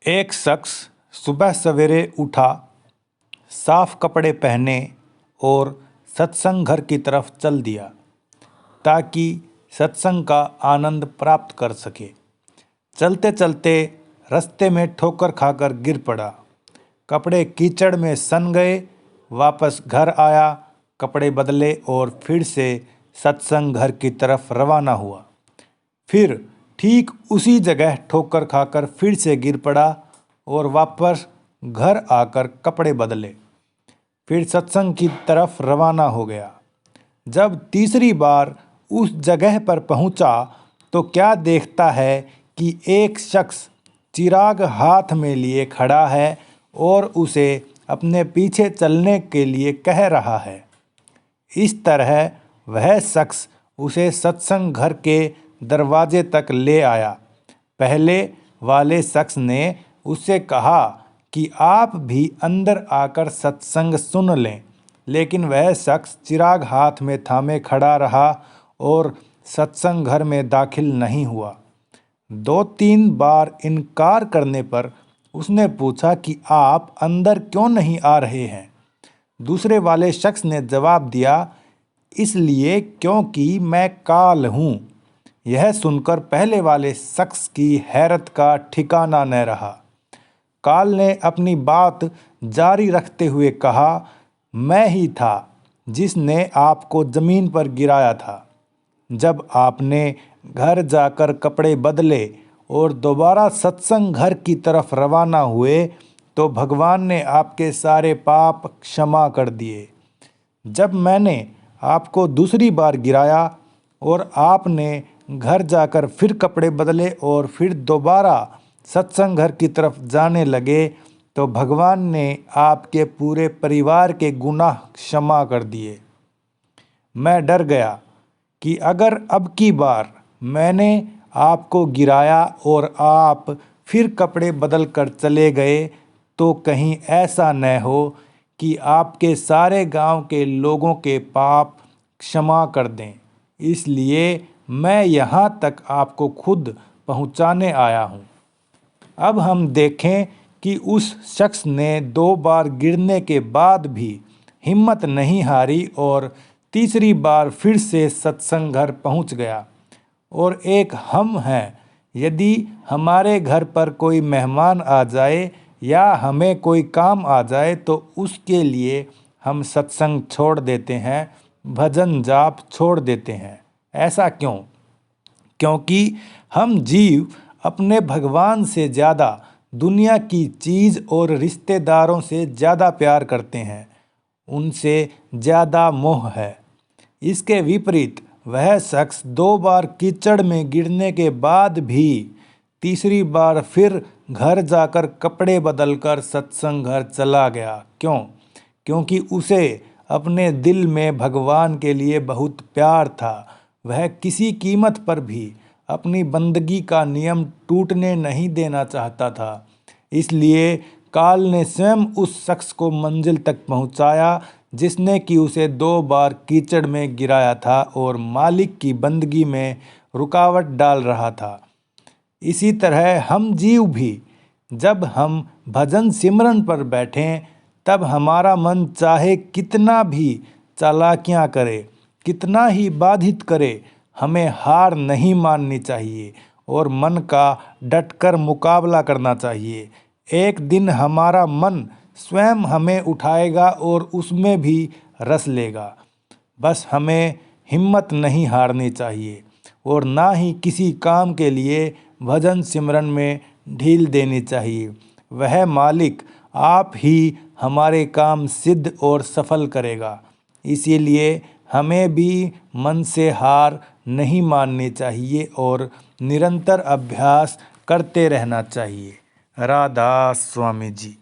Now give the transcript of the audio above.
एक शख्स सुबह सवेरे उठा, साफ कपड़े पहने और सत्संग घर की तरफ चल दिया ताकि सत्संग का आनंद प्राप्त कर सके। चलते चलते रास्ते में ठोकर खाकर गिर पड़ा। कपड़े कीचड़ में सन गए। वापस घर आया, कपड़े बदले और फिर से सत्संग घर की तरफ रवाना हुआ। फिर ठीक उसी जगह ठोकर खाकर फिर से गिर पड़ा और वापस घर आकर कपड़े बदले। फिर सत्संग की तरफ रवाना हो गया। जब तीसरी बार उस जगह पर पहुंचा तो क्या देखता है कि एक शख्स चिराग हाथ में लिए खड़ा है और उसे अपने पीछे चलने के लिए कह रहा है। इस तरह वह शख्स उसे सत्संग घर के दरवाजे तक ले आया। पहले वाले शख्स ने उससे कहा कि आप भी अंदर आकर सत्संग सुन लें, लेकिन वह शख्स चिराग हाथ में थामे खड़ा रहा और सत्संग घर में दाखिल नहीं हुआ। 2-3 बार इनकार करने पर उसने पूछा कि आप अंदर क्यों नहीं आ रहे हैं। दूसरे वाले शख्स ने जवाब दिया, इसलिए क्योंकि मैं काल हूँ। यह सुनकर पहले वाले शख्स की हैरत का ठिकाना न रहा। काल ने अपनी बात जारी रखते हुए कहा, मैं ही था जिसने आपको जमीन पर गिराया था। जब आपने घर जाकर कपड़े बदले और दोबारा सत्संग घर की तरफ रवाना हुए तो भगवान ने आपके सारे पाप क्षमा कर दिए। जब मैंने आपको दूसरी बार गिराया और आपने घर जाकर फिर कपड़े बदले और फिर दोबारा सत्संग घर की तरफ जाने लगे तो भगवान ने आपके पूरे परिवार के गुनाह क्षमा कर दिए। मैं डर गया कि अगर अब की बार मैंने आपको गिराया और आप फिर कपड़े बदल कर चले गए तो कहीं ऐसा न हो कि आपके सारे गांव के लोगों के पाप क्षमा कर दें। इसलिए मैं यहाँ तक आपको खुद पहुँचाने आया हूँ। अब हम देखें कि उस शख्स ने 2 बार गिरने के बाद भी हिम्मत नहीं हारी और तीसरी बार फिर से सत्संग घर पहुँच गया। और एक हम हैं, यदि हमारे घर पर कोई मेहमान आ जाए या हमें कोई काम आ जाए तो उसके लिए हम सत्संग छोड़ देते हैं, भजन जाप छोड़ देते हैं। ऐसा क्यों? क्योंकि हम जीव अपने भगवान से ज़्यादा दुनिया की चीज़ और रिश्तेदारों से ज़्यादा प्यार करते हैं, उनसे ज़्यादा मोह है। इसके विपरीत वह शख्स 2 बार कीचड़ में गिरने के बाद भी तीसरी बार फिर घर जाकर कपड़े बदलकर सत्संग घर चला गया। क्यों? क्योंकि उसे अपने दिल में भगवान के लिए बहुत प्यार था। वह किसी कीमत पर भी अपनी बंदगी का नियम टूटने नहीं देना चाहता था। इसलिए काल ने स्वयं उस शख्स को मंजिल तक पहुंचाया जिसने कि उसे 2 बार कीचड़ में गिराया था और मालिक की बंदगी में रुकावट डाल रहा था। इसी तरह हम जीव भी जब हम भजन सिमरन पर बैठें तब हमारा मन चाहे कितना भी चालाकियां करे, कितना ही बाधित करे, हमें हार नहीं माननी चाहिए और मन का डटकर मुकाबला करना चाहिए। एक दिन हमारा मन स्वयं हमें उठाएगा और उसमें भी रस लेगा। बस हमें हिम्मत नहीं हारनी चाहिए और ना ही किसी काम के लिए भजन सिमरन में ढील देनी चाहिए। वह मालिक आप ही हमारे काम सिद्ध और सफल करेगा। इसीलिए हमें भी मन से हार नहीं माननी चाहिए और निरंतर अभ्यास करते रहना चाहिए। राधा स्वामी जी।